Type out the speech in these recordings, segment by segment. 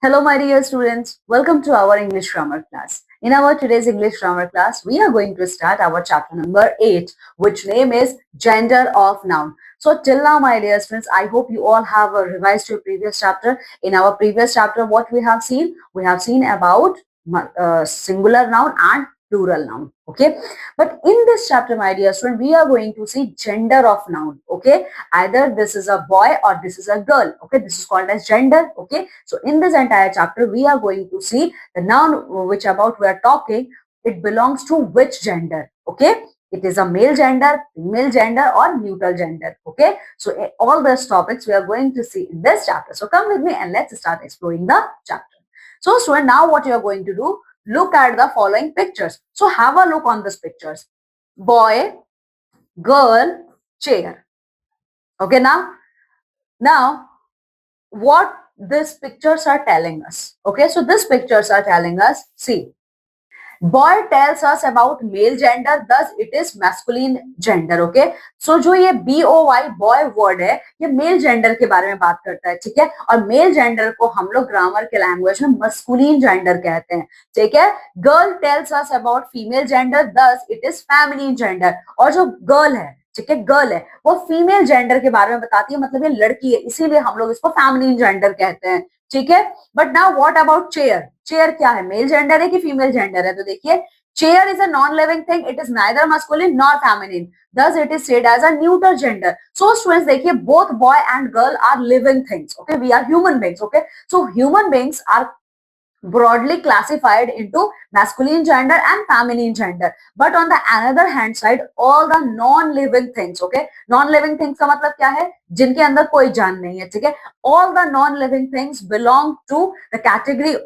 Hello, my dear students. Welcome to our English grammar class. In our today's English grammar class, we are going to start our chapter number 8, which name is Gender of Noun. So till now, my dear students, I hope you all have revised your previous chapter. In our previous chapter, what we have seen? We have seen about singular noun and plural noun. Okay. But in this chapter, my dear student, we are going to see gender of noun. Okay. Either this is a boy or this is a girl. Okay. This is called as gender. Okay. So in this entire chapter, we are going to see the noun which about we are talking. It belongs to which gender. Okay. It is a male gender, female gender, or neutral gender. Okay. So all these topics we are going to see in this chapter. So come with me and let's start exploring the chapter. So student, now what you are going to do? Look at the following pictures. So have a look on these pictures. Boy, girl, chair. Okay, now what these pictures are telling us. Okay, so these pictures are telling us, see, boy tells us about male gender, thus it is masculine gender. Okay, so जो ये BOY boy word है, ये male gender के बारे में बात करता है, ठीक है. और मेल जेंडर को हम लोग ग्रामर के लैंग्वेज में मस्कुलिन जेंडर कहते हैं, ठीक है. Girl tells us about female gender, thus it is feminine gender. और जो गर्ल है, ठीक है, गर्ल है, वो फीमेल जेंडर के बारे में बताती है, मतलब ये लड़की है, इसीलिए हम लोग इसको फेमिनिन जेंडर कहते हैं, ठीक है. But now what about chair? Chair क्या है, मेल जेंडर है कि फीमेल जेंडर है? तो देखिए, chair is a non living thing, it is neither masculine nor feminine, thus it is said as a neuter gender. So students, देखिए, both boy and girl are living things. Okay, we are human beings. Okay, so human beings are broadly classified into masculine gender and feminine gender. But on the another hand side, all the non-living things, okay, non-living things का मतलब क्या है? जिनके अंदर कोई जान नहीं है, ठीक है. All the non-living things belong to the category.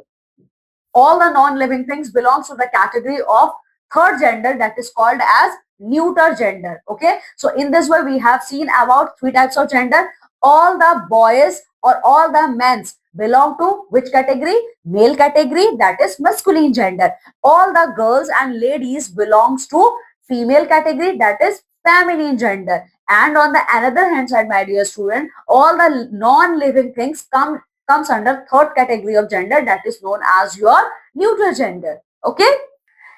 All the non-living things belongs to the category of third gender, that is called as neuter gender. Okay, so in this way we have seen about three types of gender. All the boys or all the men's belong to which category? Male category, that is masculine gender. All the girls and ladies belongs to female category, that is feminine gender. And on the another hand side, my dear student, all the non-living things comes under third category of gender, that is known as your neutral gender. Okay,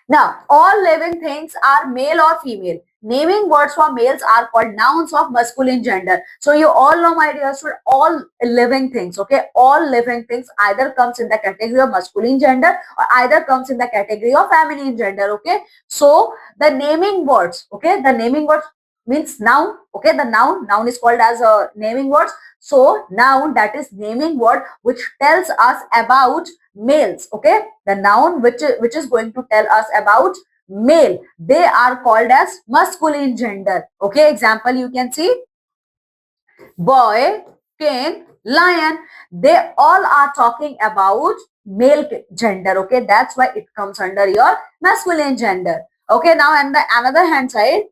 now all living things are male or female. Naming words for males are called nouns of masculine gender. So you all know, my dear student, all living things, okay, all living things either comes in the category of masculine gender or either comes in the category of feminine gender. Okay, so the naming words, okay, the naming words means noun. Okay, the noun is called as a naming words. So noun, that is naming word which tells us about males. Okay, the noun which is going to tell us about male, they are called as masculine gender. Okay, example you can see, boy, king, lion, they all are talking about male gender. Okay, that's why it comes under your masculine gender. Okay, now on the another hand side,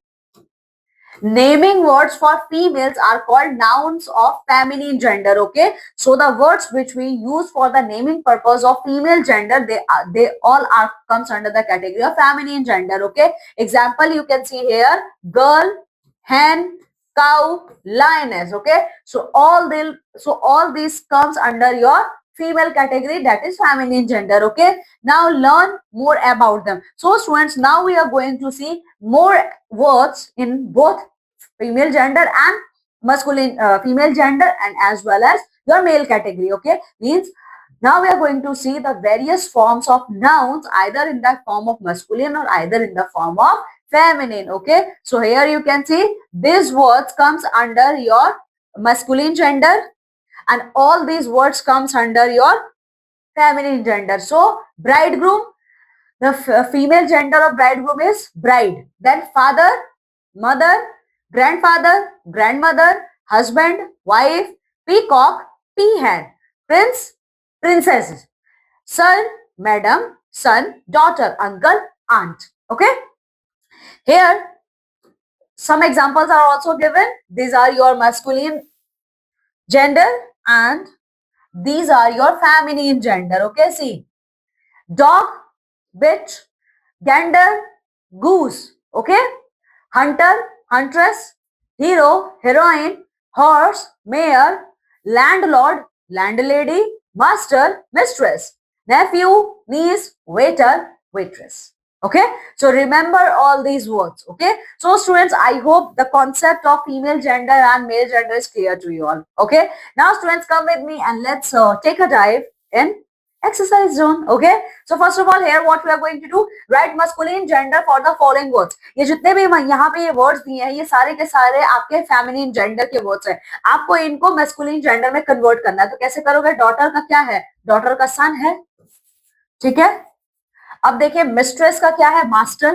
naming words for females are called nouns of feminine gender. Okay, so the words which we use for the naming purpose of female gender, they all are comes under the category of feminine gender. Okay, example you can see here, girl, hen, cow, lioness. Okay, so all these comes under your female category, that is feminine gender. Okay, now learn more about them. So students, now we are going to see more words in both female gender and masculine female gender and as well as your male category. Okay, means now we are going to see the various forms of nouns either in the form of masculine or either in the form of feminine. Okay, so here you can see these words comes under your masculine gender and all these words comes under your feminine gender. So bridegroom, the female gender of bridegroom is bride. Then father, mother, grandfather, grandmother, husband, wife, peacock, peahen, prince, princess, son, madam, son, daughter, uncle, aunt. Okay, here some examples are also given. These are your masculine gender and these are your feminine gender. Okay, see, dog, bitch, gander, goose. Okay, hunter, huntress, hero, heroine, horse, mare, landlord, landlady, master, mistress, nephew, niece, waiter, waitress. Okay, so remember all these words. Okay, so students, I hope the concept of female gender and male gender is clear to you all. Okay, now students, come with me and let's take a dive in exercise zone. Okay, so first of all, here what we are going to do, write masculine gender for the following words. ये जितने भी यहाँ पे ये words दिए हैं, ये सारे के सारे आपके feminine gender के words हैं. आपको इनको masculine gender में convert करना है. तो कैसे करोगे? daughter का क्या है? daughter का son है. ठीक है. अब देखिए मिस्ट्रेस का क्या है? Master.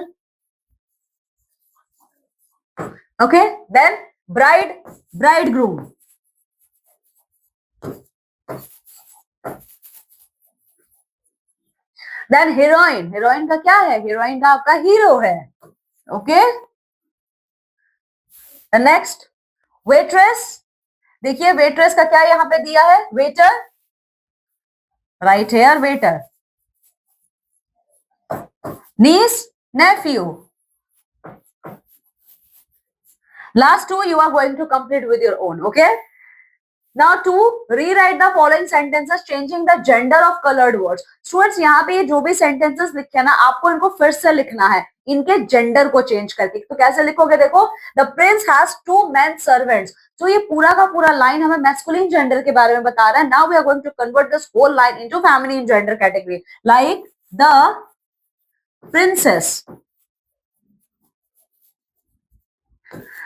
Okay, then bride, bridegroom. Then heroine, heroine का क्या है? हीरोइन का आपका हीरो है. Okay, next waitress. देखिए वेट्रेस का क्या यहां पे दिया है? Waiter, right here, waiter. niece, nephew. Last two you are going to complete with your own. Okay, now to rewrite the following sentences changing the gender of colored words. Students, यहाँ पे जो भी sentences लिखे ना, आपको इनको फिर से लिखना है इनके जेंडर को चेंज करके. तो कैसे लिखोगे? देखो, the prince has 2 men servants. तो ये पूरा का पूरा लाइन हमें मैस्कुलिन जेंडर के बारे में बता रहा है. Now we are going to convert this whole line into feminine gender category. Like the princess.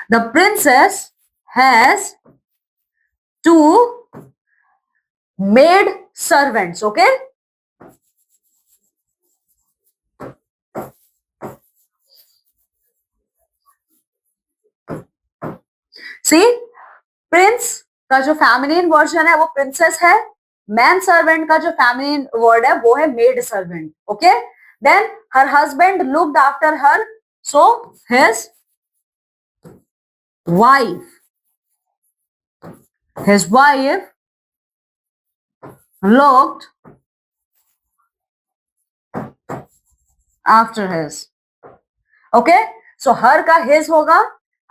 The princess has 2 maid servants. Okay, see, prince का जो feminine version है वो princess है. man servant का जो feminine word है वो है maid servant. Okay, then her husband looked after her, so his wife looked after his. Okay, so her का his होगा,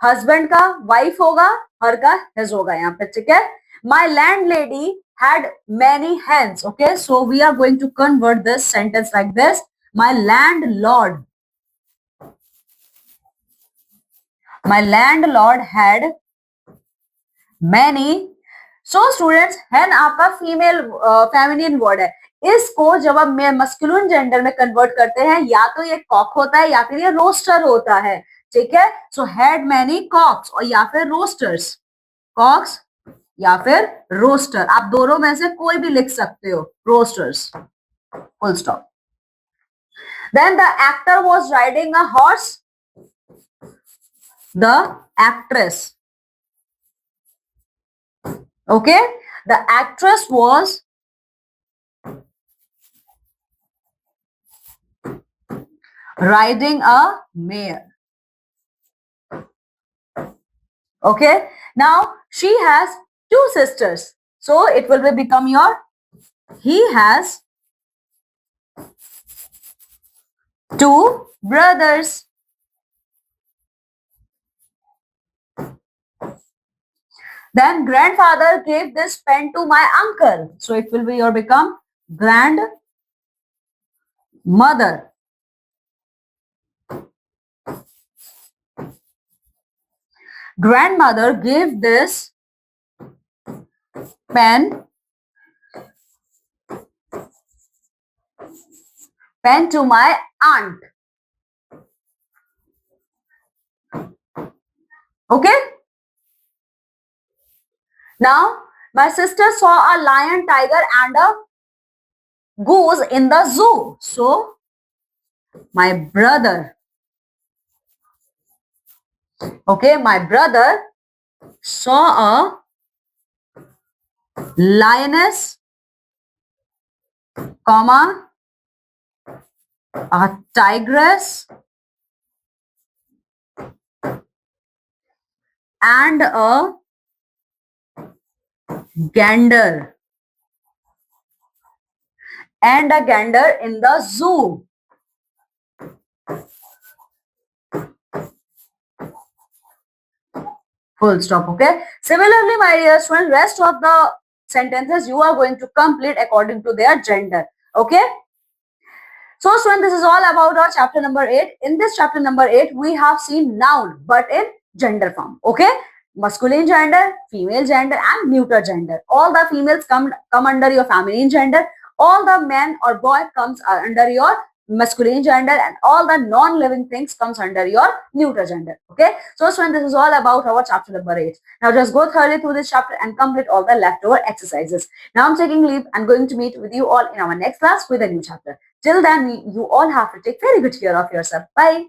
husband का wife होगा, her का his होगा यहाँ पे. ठीक है. My landlady had many hens. Okay, so we are going to convert this sentence like this. My landlord had many. So students, hen आपका फीमेल फेमिनिन वर्ड है. इसको जब आप मस्कुलिन जेंडर में कन्वर्ट करते हैं, या तो ये कॉक होता है या फिर ये रोस्टर होता है. ठीक है. सो हैड मैनी कॉक्स, और या फिर रोस्टर्स. कॉक्स या फिर रोस्टर, आप दोनों में से कोई भी लिख सकते हो. Roosters, full stop. Then the actor was riding a horse. The actress. Okay, the actress was riding a mare. Okay, now she has 2 sisters, so it will become your he has 2 brothers. Then grandfather gave this pen to my uncle, so it will be your become grandmother. Grandmother gave this pen to my aunt. Okay. Now, my sister saw a lion, tiger, and a goose in the zoo. So, my brother, my brother saw a lioness, a tigress, and a gander in the zoo. Full stop. Okay. Similarly, my dear students, rest of the sentences you are going to complete according to their gender. Okay. So student, this is all about our chapter number 8. In this chapter number 8, we have seen noun but in gender form. Okay. Masculine gender, female gender and neuter gender. All the females come under your feminine gender. All the men or boy comes under your masculine gender, and all the non-living things comes under your neuter gender. Okay. So student, this is all about our chapter number 8. Now just go thoroughly through this chapter and complete all the leftover exercises. Now I'm taking leave and going to meet with you all in our next class with a new chapter. Till then, you all have to take very good care of yourself. Bye.